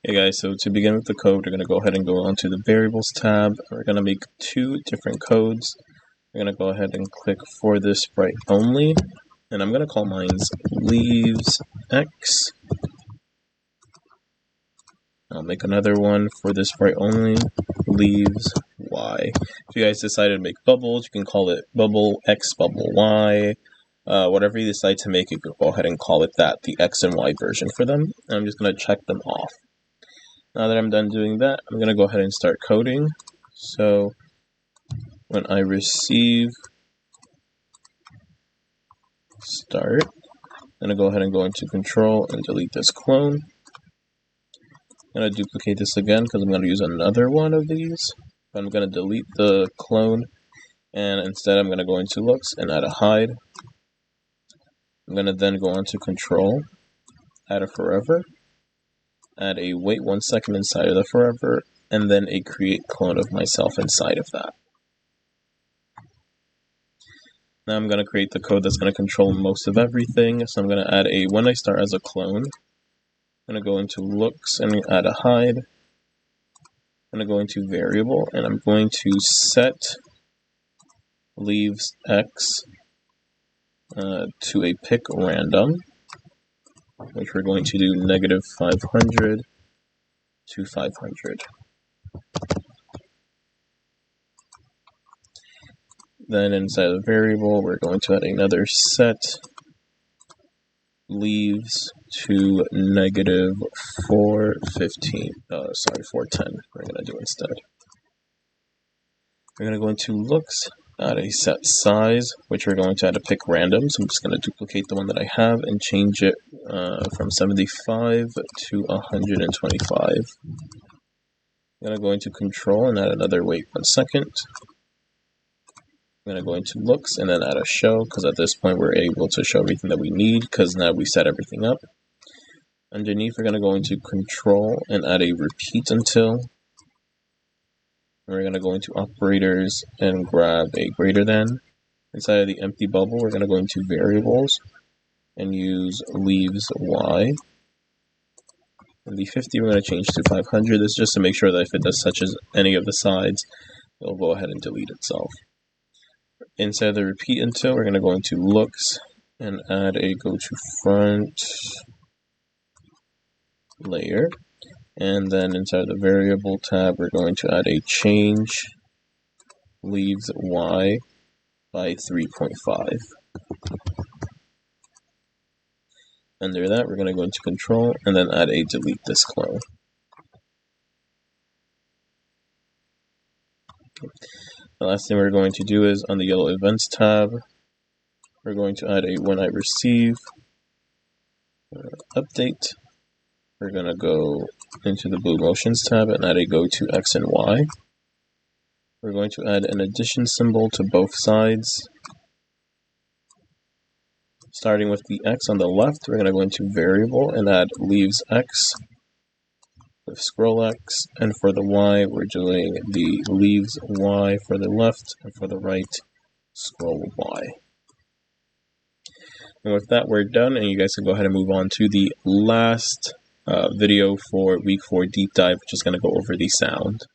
Hey guys, so to begin with the code, we're going to go ahead and go onto the variables tab. We're going to make two different codes. We're going to go ahead and click for this sprite only, and I'm going to call mine leaves x. I'll make another one for this sprite only, leaves y. If you guys decide to make bubbles, you can call it bubble x, bubble y. Whatever you decide to make, you can go ahead and call it that, the x and y version for them. And I'm just going to check them off. Now that I'm done doing that, I'm going to go ahead and start coding. So when I receive start, I'm going to go ahead and go into control and delete this clone. I'm going to duplicate this again because I'm going to use another one of these. I'm going to delete the clone, and instead I'm going to go into looks and add a hide. I'm going to then go onto control, add a forever, add a wait 1 second inside of the forever, and then a create clone of myself inside of that. Now I'm going to create the code that's going to control most of everything. So I'm going to add a when I start as a clone. I'm going to go into looks and add a hide. I'm going to go into variable, and I'm going to set leaves x to a pick random, which we're going to do -500 to 500. Then inside the variable, we're going to add another set leaves to -410. We're going to do instead. We're going to go into looks, add a set size, which we're going to add a pick random. So I'm just going to duplicate the one that I have and change it from 75 to 125. I'm going to go into control and add another wait 1 second. I'm going to go into looks and then add a show, because at this point we're able to show everything that we need because now we set everything up. Underneath, we're going to go into control and add a repeat until. And we're going to go into operators and grab a greater than. Inside of the empty bubble, we're going to go into variables and use leaves y. And the 50 we're going to change to 500. This is just to make sure that if it does touch any of the sides, it'll go ahead and delete itself. Inside the repeat until, we're going to go into looks and add a go to front layer. And then inside the variable tab, we're going to add a change leaves y by 3.5. Under that, we're going to go into control and then add a delete this clone. The last thing we're going to do is on the yellow events tab, we're going to add a when I receive update. We're going to go into the blue motions tab and add a go to x and y. We're going to add an addition symbol to both sides. Starting with the x on the left, we're going to go into variable and add leaves x with scroll x, and for the y, we're doing the leaves y for the left, and for the right, scroll y. And with that, we're done, and you guys can go ahead and move on to the last video for week 4 deep dive, which is going to go over the sound.